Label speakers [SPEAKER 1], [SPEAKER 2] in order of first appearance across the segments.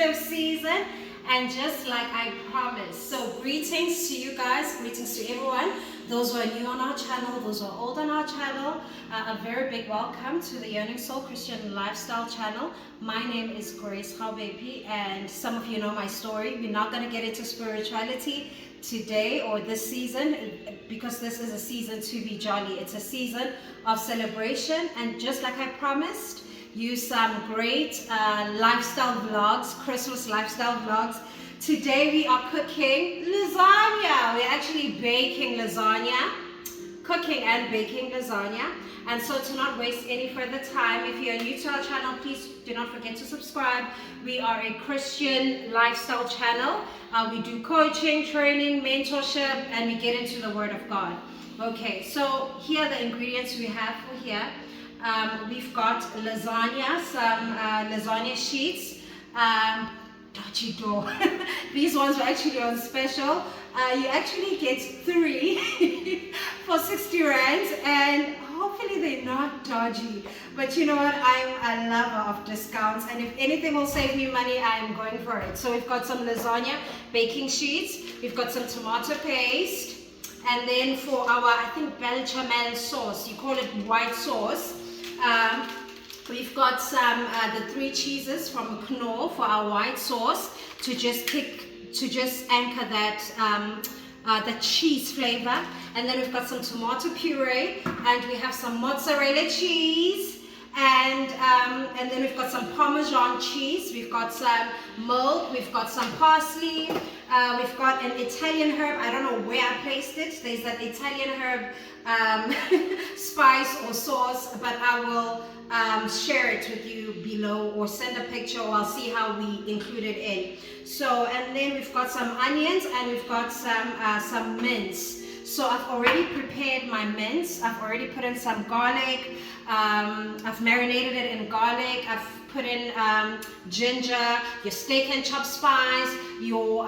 [SPEAKER 1] festive season, and just like I promised. So greetings to you guys, greetings to everyone, those who are new on our channel, those who are old on our channel. A very big welcome to the Yearning Soul Christian Lifestyle channel. My name is Grace Habepi, and some of you know my story. We're not going to get into spirituality today or this season, because this is a season to be jolly. It's a season of celebration, and just like I promised, use some great lifestyle vlogs, Christmas lifestyle vlogs. Today we are cooking lasagna. We're actually baking lasagna, cooking and baking lasagna. And so to not waste any further time, if you're new to our channel, please do not forget to subscribe. We are a Christian lifestyle channel. We do coaching, training, mentorship, and we get into the Word of God. Okay, so here are the ingredients we have for here. We've got lasagna, some lasagna sheets. Dodgy door. These ones were actually on special. You actually get 3 for 60 rands, and hopefully they're not dodgy. But you know what? I'm a lover of discounts, and if anything will save me money, I'm going for it. So we've got some lasagna baking sheets. We've got some tomato paste, and then for our, I think, bechamel sauce, you call it white sauce. We've got some the 3 cheeses from Knorr for our white sauce to just anchor that the cheese flavor. And then we've got some tomato puree, and we have some mozzarella cheese, and then we've got some Parmesan cheese. We've got some milk. We've got some parsley. We've got an Italian herb. I don't know where I placed it. There's that Italian herb spice or sauce, but I will share it with you below, or send a picture, or I'll see how we include it in. So, and then we've got some onions, and we've got some mince. So I've already prepared my mince. I've already put in some garlic. I've marinated it in garlic. I've put in ginger, your steak and chop spice, your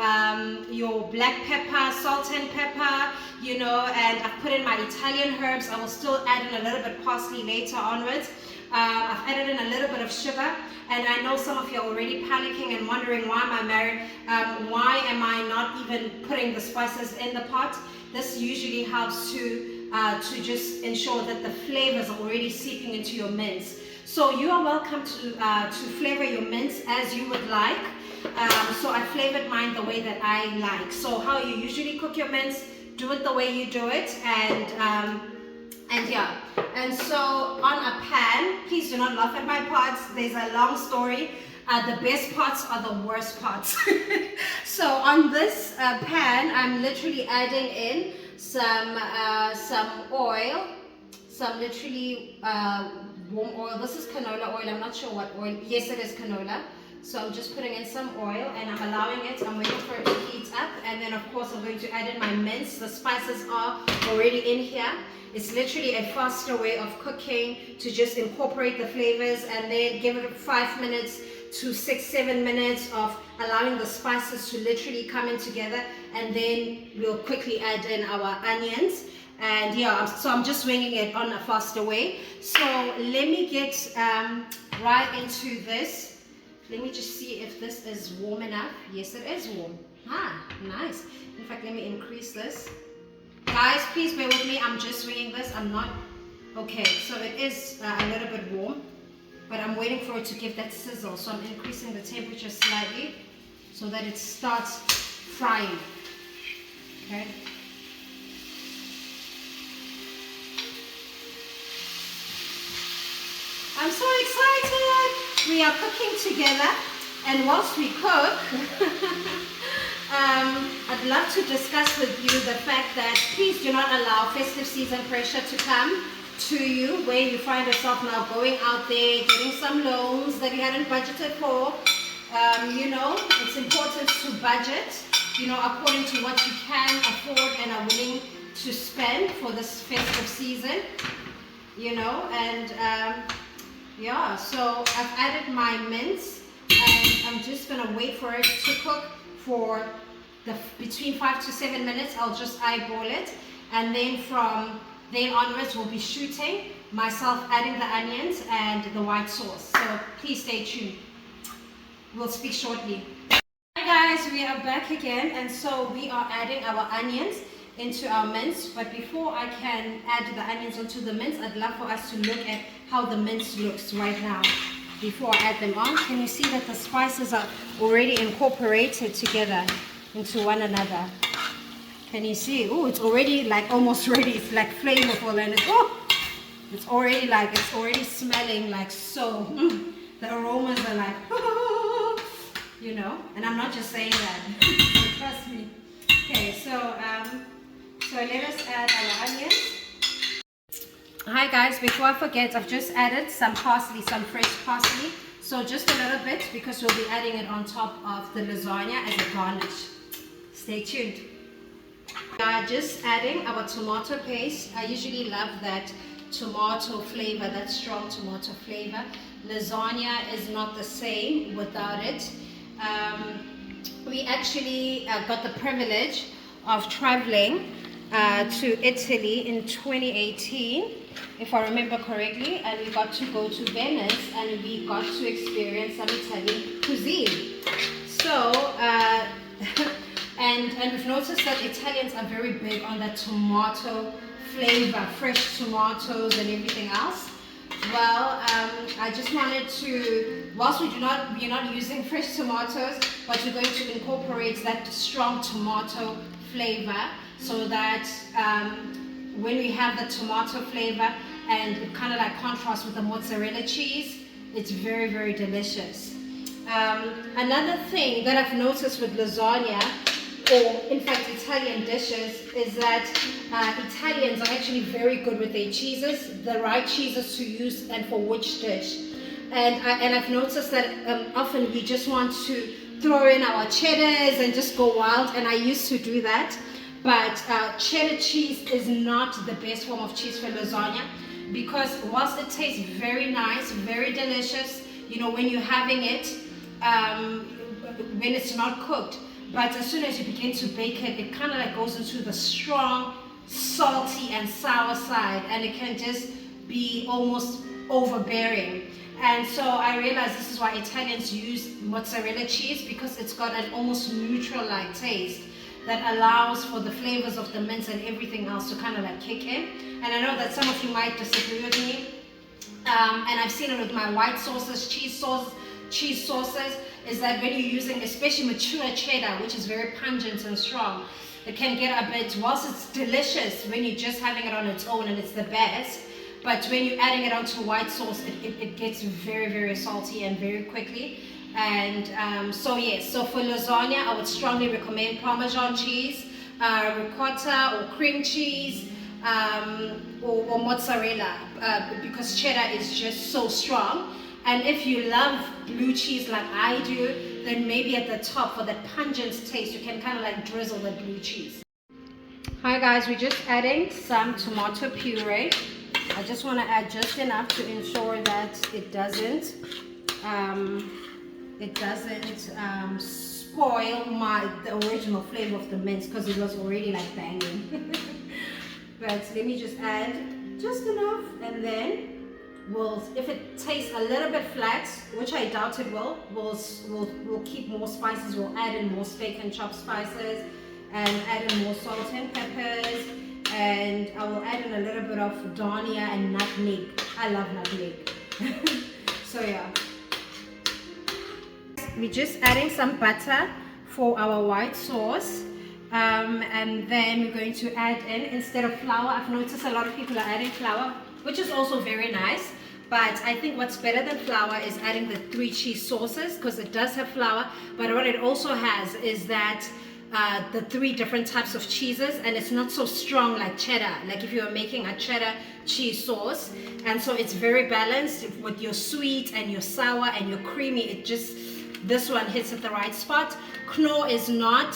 [SPEAKER 1] black pepper, salt and pepper, you know, and I've put in my Italian herbs. I will still add in a little bit parsley later onwards. I've added in a little bit of sugar, and I know some of you are already panicking and wondering, why am I married? Why am I not even putting the spices in the pot? This usually helps to just ensure that the flavors are already seeping into your mince. So you are welcome to flavor your mince as you would like. So I flavored mine the way that I like. So how you usually cook your mince, do it the way you do it, and yeah. And so on a pan, please do not laugh at my parts. There's a long story. The best parts are the worst parts. So on this pan, I'm literally adding in some oil, some literally warm oil. This is canola oil. I'm not sure what oil. Yes, it is canola. So I'm just putting in some oil, and I'm allowing it. I'm waiting for it to heat up, and then of course I'm going to add in my mince. The spices are already in here. It's literally a faster way of cooking, to just incorporate the flavors, and then give it 5 minutes to 6-7 minutes of allowing the spices to literally come in together, and then we'll quickly add in our onions. And yeah, so I'm just winging it on a faster way. So let me get right into this. Let me just see if this is warm enough. Yes, it is warm. Ah, nice. In fact, let me increase this. Guys, please bear with me. I'm just winging this. I'm not... Okay, so it is a little bit warm, but I'm waiting for it to give that sizzle. So I'm increasing the temperature slightly so that it starts frying. Okay. I'm so excited. We are cooking together, and whilst we cook, I'd love to discuss with you the fact that please do not allow festive season pressure to come to you, where you find yourself now going out there, getting some loans that you hadn't budgeted for. You know, it's important to budget, you know, according to what you can afford and are willing to spend for this festive season, you know. And yeah, so I've added my mince, and I'm just gonna wait for it to cook for between 5 to 7 minutes. I'll just eyeball it, and then from then onwards we'll be shooting, myself adding the onions and the white sauce. So please stay tuned. We'll speak shortly. Hi guys, we are back again, and so we are adding our onions into our mince. But before I can add the onions onto the mince, I'd love for us to look at how the mince looks right now. Before I add them on, can you see that the spices are already incorporated together into one another? Can you see? Oh, it's already like almost ready. It's like flavorful, and it's already smelling like so. The aromas are like, you know, and I'm not just saying that. Trust me. Okay, so let us add our onions. Hi guys, before I forget, I've just added some parsley, some fresh parsley. So just a little bit, because we'll be adding it on top of the lasagna as a garnish. Stay tuned. We are just adding our tomato paste. I usually love that tomato flavor, that strong tomato flavor. Lasagna is not the same without it. We actually got the privilege of traveling to Italy in 2018, if I remember correctly, and we got to go to Venice and we got to experience some Italian cuisine. So and we've noticed that Italians are very big on that tomato flavor, fresh tomatoes and everything else. Well, I just wanted to, whilst we're not using fresh tomatoes, but we're going to incorporate that strong tomato flavor, so that when we have the tomato flavor and it kind of like contrasts with the mozzarella cheese, it's very, very delicious. Another thing that I've noticed with lasagna, or in fact Italian dishes, is that Italians are actually very good with their cheeses, the right cheeses to use and for which dish. And I've noticed that often we just want to throw in our cheddars and just go wild, and I used to do that. But cheddar cheese is not the best form of cheese for lasagna, because whilst it tastes very nice, very delicious, you know, when you're having it, when it's not cooked, but as soon as you begin to bake it, it kind of like goes into the strong, salty and sour side, and it can just be almost overbearing. And so I realized this is why Italians use mozzarella cheese, because it's got an almost neutral-like taste that allows for the flavors of the mince and everything else to kind of like kick in. And I know that some of you might disagree with me, and I've seen it with my white sauces, cheese sauces, is that when you're using especially mature cheddar, which is very pungent and strong, it can get a bit, whilst it's delicious when you're just having it on its own and it's the best, but when you're adding it onto white sauce, it gets very, very salty and very quickly. And so yes, so for lasagna, I would strongly recommend Parmesan cheese, ricotta or cream cheese, or mozzarella, because cheddar is just so strong. And if you love blue cheese like I do, then maybe at the top for that pungent taste, you can kind of like drizzle the blue cheese. Hi guys, we're just adding some tomato puree. I just want to add just enough to ensure that it doesn't spoil the original flavor of the mince, because it was already like banging. But let me just add just enough, and then if it tastes a little bit flat, which I doubt it will, we'll keep more spices. We'll add in more steak and chop spices, and add in more salt and peppers, and I will add in a little bit of dhania and nutmeg. I love nutmeg. So yeah, we're just adding some butter for our white sauce, and then we're going to add in, instead of flour, I've noticed a lot of people are adding flour, which is also very nice, but I think what's better than flour is adding the 3 cheese sauces, because it does have flour, but what it also has is that the 3 different types of cheeses, and it's not so strong like cheddar, like if you're making a cheddar cheese sauce. And so it's very balanced with your sweet and your sour and your creamy. This one hits at the right spot. Knorr is not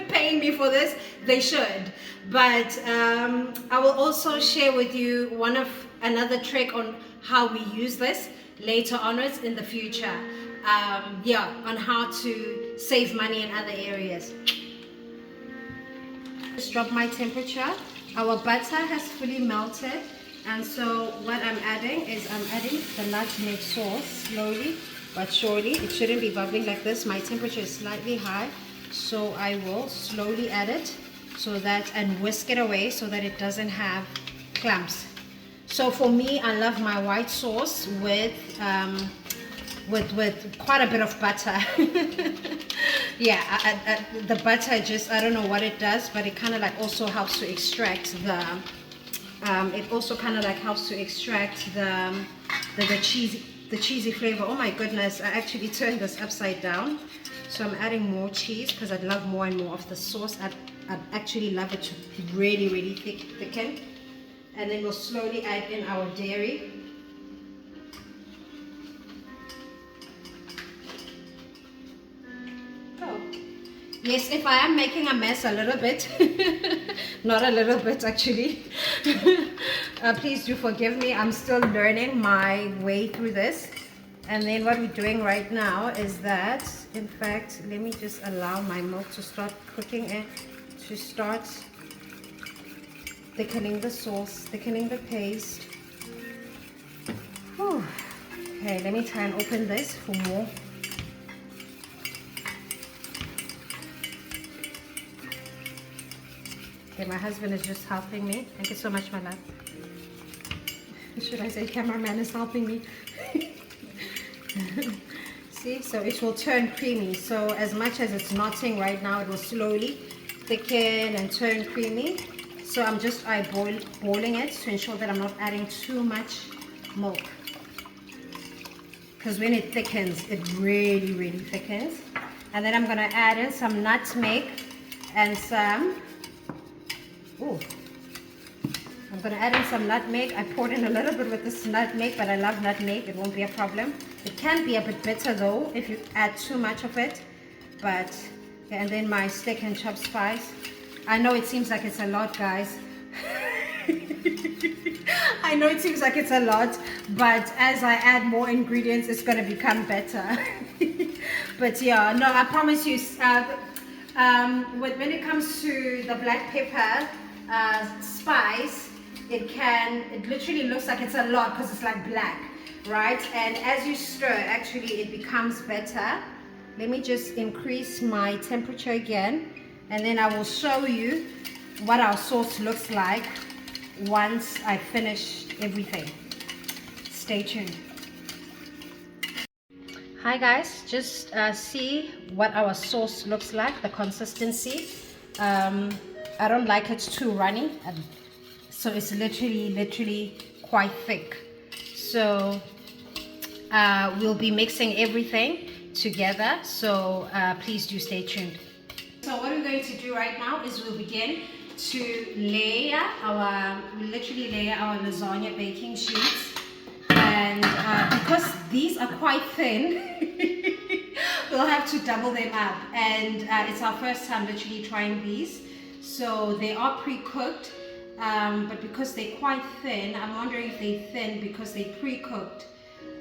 [SPEAKER 1] paying me for this. They should. But I will also share with you another trick on how we use this later onwards in the future. On how to save money in other areas. Just drop my temperature. Our butter has fully melted, and so what I'm adding is I'm adding the nutmeg sauce slowly. but surely it shouldn't be bubbling like this. My temperature is slightly high, so I will slowly add it so that, and whisk it away so that it doesn't have clumps. So for me, I love my white sauce with quite a bit of butter. Yeah, the butter just, I don't know what it does, but it kind of like also helps to extract the cheesy flavor. Oh my goodness, I actually turned this upside down. So I'm adding more cheese because I'd love more and more of the sauce. I'd actually love it to really, really thicken. And then we'll slowly add in our dairy. Oh. Yes, if I am making a mess a little bit, not a little bit actually, please do forgive me. I'm still learning my way through this. And then what we're doing right now is that, in fact, let me just allow my milk to start cooking and to start thickening the sauce, thickening the paste. Whew. Okay, let me try and open this for more. Okay, my husband is just helping me. Thank you so much, my love. Should I say cameraman is helping me? See, so it will turn creamy. So as much as it's knotting right now, it will slowly thicken and turn creamy. So I'm just boiling it to ensure that I'm not adding too much milk. Because when it thickens, it really, really thickens. And then I'm gonna add in some nutmeg and some, I'm gonna add in some nutmeg. I poured in a little bit with this nutmeg, but I love nutmeg, it won't be a problem. It can be a bit bitter though, if you add too much of it. But, yeah, and then my stick and chop spice. I know it seems like it's a lot, guys. I know it seems like it's a lot, but as I add more ingredients, it's gonna become better. But yeah, no, I promise you, when it comes to the black pepper spice, it literally looks like it's a lot because it's like black, right? And as you stir, actually it becomes better. Let me just increase my temperature again, and then I will show you what our sauce looks like once I finished everything. Stay tuned. Hi guys, just see what our sauce looks like, the consistency. I don't like it too runny, so it's literally quite thick. So we'll be mixing everything together, so please do stay tuned. So what we're going to do right now is we'll begin to literally layer our lasagna baking sheets. And because these are quite thin, we'll have to double them up. And it's our first time literally trying these. So they are pre-cooked, but because they're quite thin, I'm wondering if they're thin because they pre-cooked.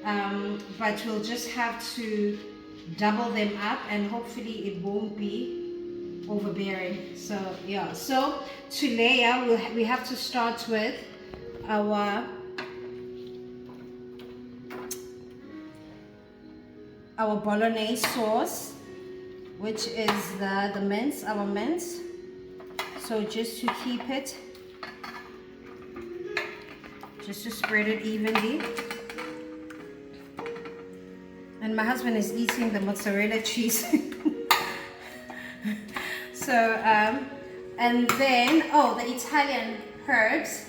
[SPEAKER 1] But we'll just have to double them up, and hopefully it won't be overbearing. So yeah, so to layer, we have to start with our bolognese sauce, which is the mince, our mince. So just to keep it, just to spread it evenly. And my husband is eating the mozzarella cheese. So and then the Italian herbs,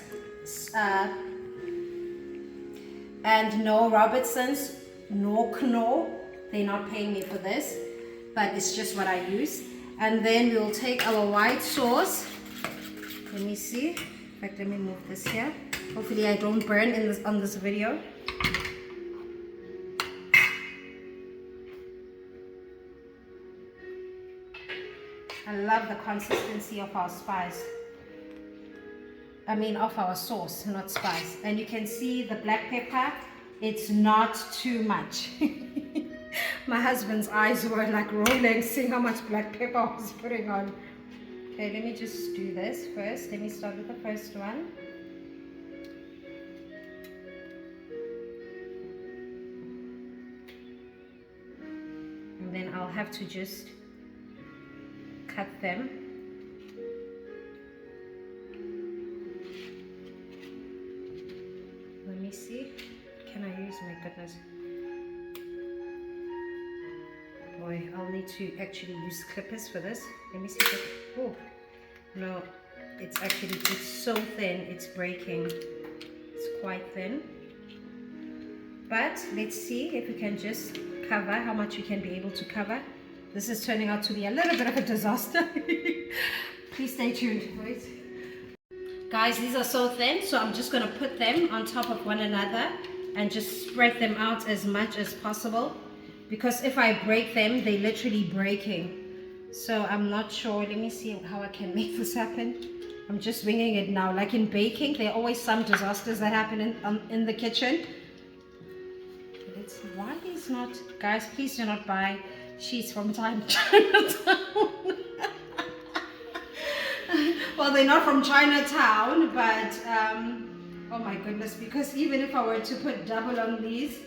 [SPEAKER 1] and no Robertsons, no Knorr. They're not paying me for this, but it's just what I use. And then we'll take our white sauce. Let me see. In fact, let me move this here. Hopefully I don't burn on this video. I love the consistency of our spice. Of our sauce, not spice. And you can see the black pepper, it's not too much. My husband's eyes were like rolling, seeing how much black pepper I was putting on. Okay, let me just do this first. Let me start with the first one. I'll have to just cut them. Let me see. Can I use, my goodness. Boy, I'll need to actually use clippers for this. Let me see. Oh, no, it's so thin, it's breaking. It's quite thin. But let's see if we can just cover how much we can be able to cover. This is turning out to be a little bit of a disaster. Please stay tuned. Wait. Guys, these are so thin, so I'm just going to put them on top of one another and just spread them out as much as possible, because if I break them, they're literally breaking. So I'm not sure. Let me see how I can make this happen. I'm just winging it now. Like in baking, there are always some disasters that happen in the kitchen. Why is not, guys, please do not buy sheets from Chinatown. Well, they're not from Chinatown, but oh my goodness, because even if I were to put double on these,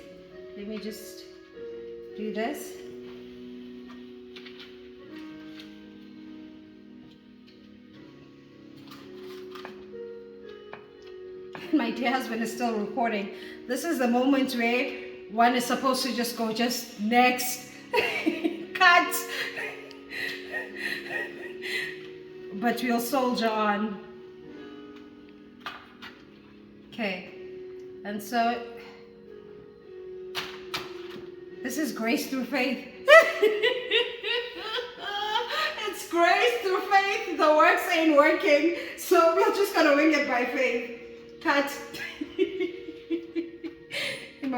[SPEAKER 1] let me just do this. My dear husband is still recording. This is the moment where one is supposed to just go, just next, cut. But we'll soldier on. Okay, and so this is grace through faith. It's grace through faith. The works ain't working, so we're just gonna wing it by faith. Cut.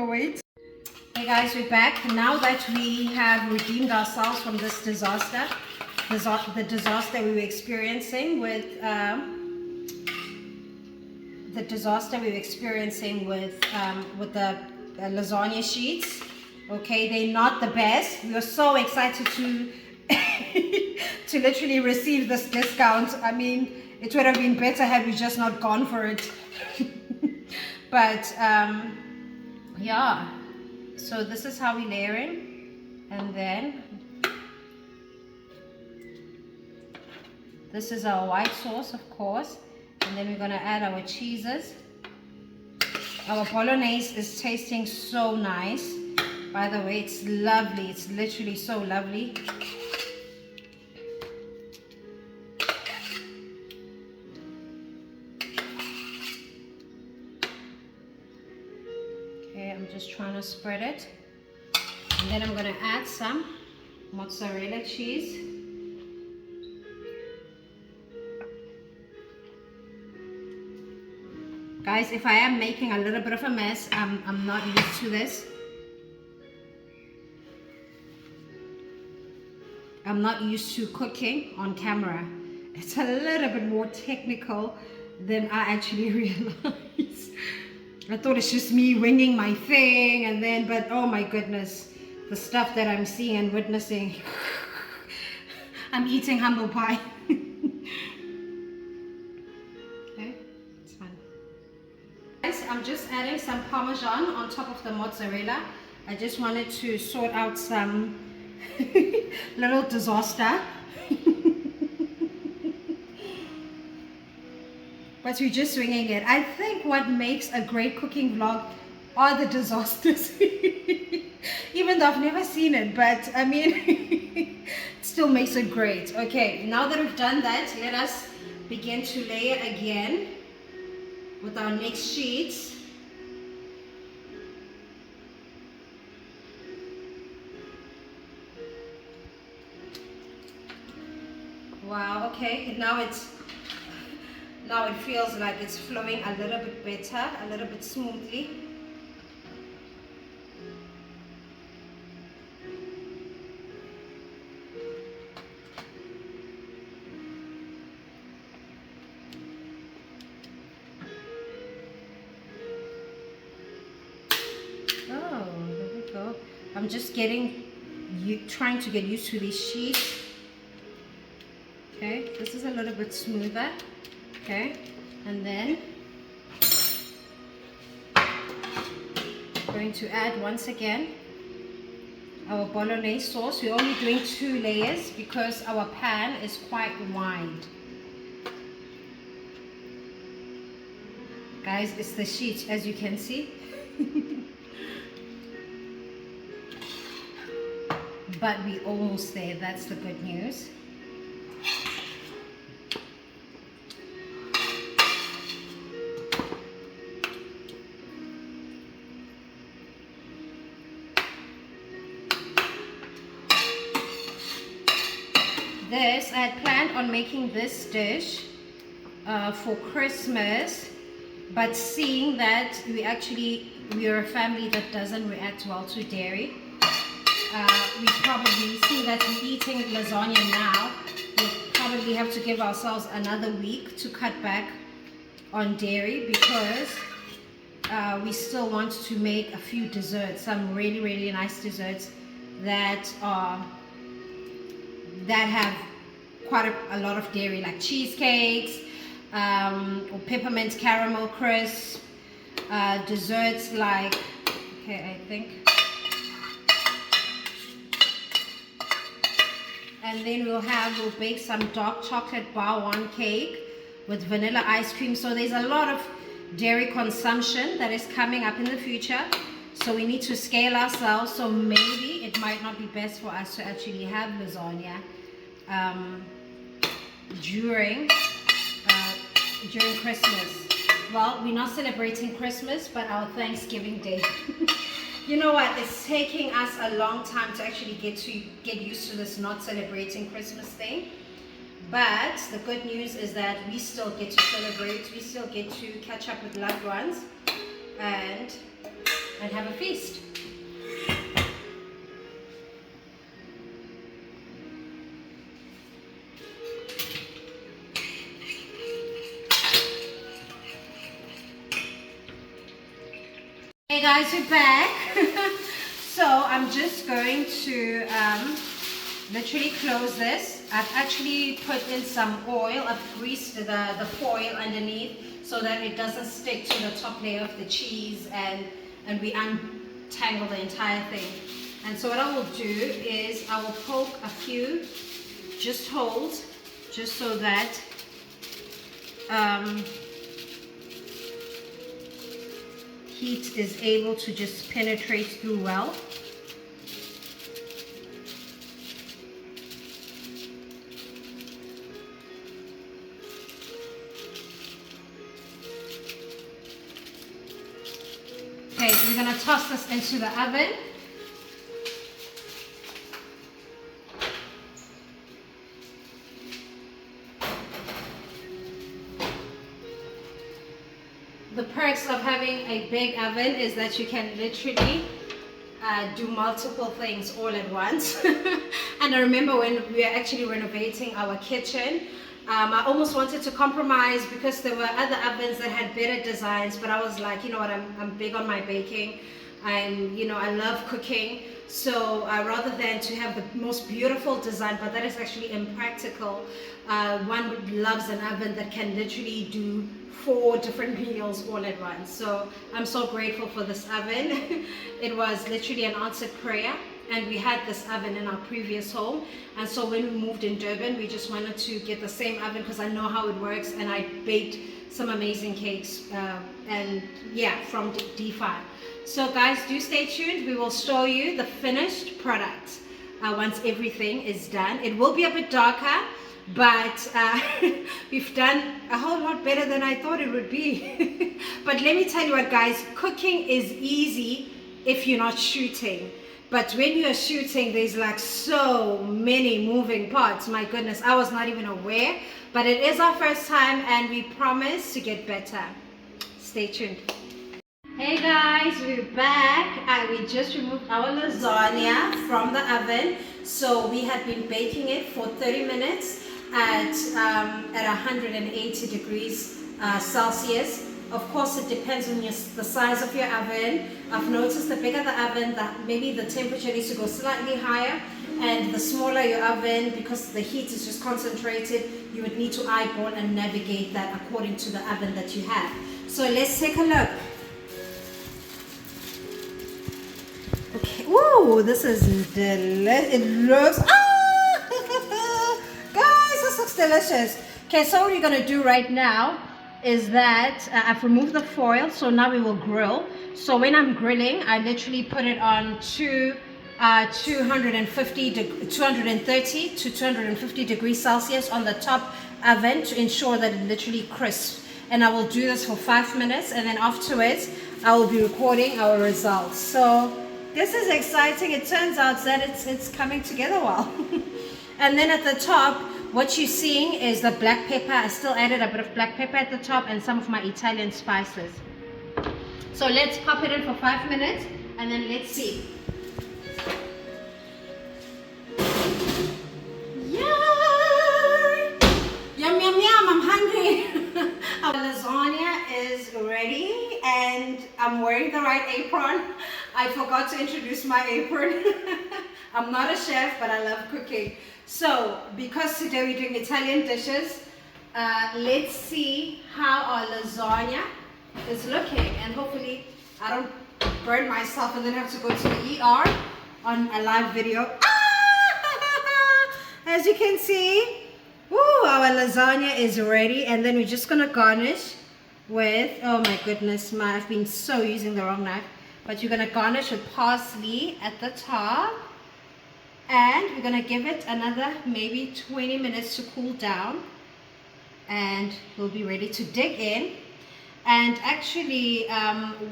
[SPEAKER 1] Wait. Hey guys, we're back. Now that we have redeemed ourselves from this disaster, the disaster we were experiencing with the lasagna sheets. Okay, they're not the best. We are so excited to to literally receive this discount. I mean, it would have been better had we just not gone for it. But yeah, so this is how we layering, and then this is our white sauce, of course, and then we're gonna add our cheeses. Our bolognese is tasting so nice. By the way, it's lovely. It's literally so lovely. Okay, I'm just trying to spread it. And then I'm going to add some mozzarella cheese. Guys, if I am making a little bit of a mess, I'm not used to this. I'm not used to cooking on camera. It's a little bit more technical than I actually realized. I thought it's just me winging my thing, and then, but oh my goodness, the stuff that I'm seeing and witnessing. I'm eating humble pie. Okay, it's fine. Guys, I'm just adding some Parmesan on top of the mozzarella. I just wanted to sort out some little disaster. But we're just winging it. I think what makes a great cooking vlog are the disasters. Even though I've never seen it, but I mean, it still makes it great. Okay, now that we've done that, let us begin to layer again with our next sheets. Wow, okay, now it feels like it's flowing a little bit better, a little bit smoothly. Oh, there we go. I'm just trying to get used to these sheets. Okay, this is a little bit smoother. Okay, and then I'm going to add once again our bolognese sauce. We're only doing 2 layers because our pan is quite wide. Guys, it's the sheet, as you can see. But we're almost there. That's the good news. This, I had planned on making this dish for Christmas, but seeing that we're a family that doesn't react well to dairy, we probably, see that we're eating lasagna now, we'll probably have to give ourselves another week to cut back on dairy, because we still want to make a few desserts, some really, really nice desserts that have quite a lot of dairy, like cheesecakes, or peppermint caramel crisp, desserts like, okay, I think, and then we'll bake some dark chocolate bar-one cake with vanilla ice cream. So there's a lot of dairy consumption that is coming up in the future, so we need to scale ourselves. So maybe it might not be best for us to actually have lasagna during Christmas. Well, we're not celebrating Christmas, but our Thanksgiving Day. You know what? It's taking us a long time to actually get used to this not celebrating Christmas thing. But the good news is that we still get to celebrate. We still get to catch up with loved ones and have a feast. Hey guys, we're back. So I'm just going to literally close this. I've actually put in some oil. I've greased the foil underneath so that it doesn't stick to the top layer of the cheese, and we untangle the entire thing. And so what I will do is I will poke a few just holes, just so that heat is able to just penetrate through well. Okay, we're going to toss this into the oven. The perks of having a big oven is that you can literally do multiple things all at once. And I remember when we were actually renovating our kitchen, I almost wanted to compromise because there were other ovens that had better designs, but I was like, you know what, I'm big on my baking. I love cooking. So rather than to have the most beautiful design, but that is actually impractical, one loves an oven that can literally do 4 different meals all at once. So I'm so grateful for this oven. It was literally an answered prayer, and we had this oven in our previous home, and so when we moved in Durban, we just wanted to get the same oven because I know how it works, and I baked some amazing cakes from D5. So guys, do stay tuned. We will show you the finished product once everything is done. It will be a bit darker, but we've done a whole lot better than I thought it would be. But let me tell you what, guys, cooking is easy if you're not shooting. But when you're shooting, there's like so many moving parts. My goodness, I was not even aware. But it is our first time, and we promise to get better. Stay tuned. Hey guys, we're back. We just removed our lasagna from the oven. So we had been baking it for 30 minutes at 180 degrees Celsius. Of course, it depends on the size of your oven. I've noticed the bigger the oven, maybe the temperature needs to go slightly higher, and the smaller your oven, because the heat is just concentrated, you would need to eyeball and navigate that according to the oven that you have. So let's take a look. Okay, woo! Ooh, this is delicious. It looks, guys, this looks delicious. Okay, so what you're gonna do right now is that I've removed the foil, so now we will grill. So when I'm grilling, I literally put it on 230 to 250 degrees Celsius on the top oven to ensure that it literally crisps. And I will do this for 5 minutes, and then afterwards I will be recording our results. So this is exciting. It turns out that it's coming together well. And then at the top, what you're seeing is the black pepper. I still added a bit of black pepper at the top and some of my Italian spices. So let's pop it in for 5 minutes and then let's see. Yum! Yum, yum, yum, I'm hungry. Our lasagna is ready and I'm wearing the right apron. I forgot to introduce my apron. I'm not a chef, but I love cooking. So, because today we're doing Italian dishes, let's see how our lasagna is looking. And hopefully I don't burn myself and then have to go to the ER on a live video. As you can see, woo, our lasagna is ready. And then we're just gonna garnish with, oh my goodness, I've been so using the wrong knife. But you're gonna garnish with parsley at the top. And we're gonna give it another maybe 20 minutes to cool down. And we'll be ready to dig in. And actually,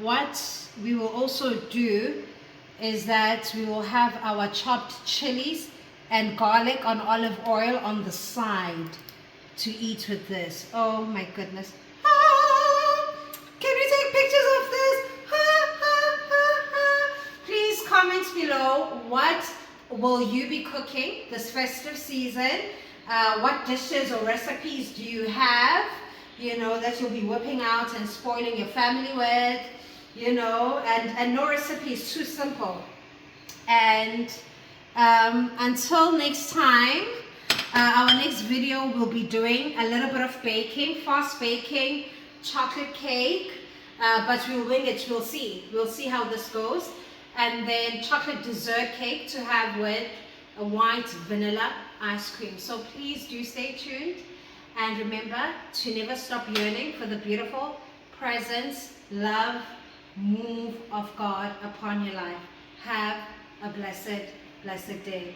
[SPEAKER 1] what we will also do is that we will have our chopped chilies and garlic on olive oil on the side to eat with this. Oh my goodness. Can we take pictures of this? Please comment below, what will you be cooking this festive season? What dishes or recipes do you have, you know, that you'll be whipping out and spoiling your family with, you know, and no recipe is too simple. And until next time, our next video will be doing a little bit of baking, fast baking, chocolate cake, but we'll wing it, we'll see how this goes. And then chocolate dessert cake to have with a white vanilla ice cream. So please do stay tuned and remember to never stop yearning for the beautiful presence, love, move of God upon your life. Have a blessed day.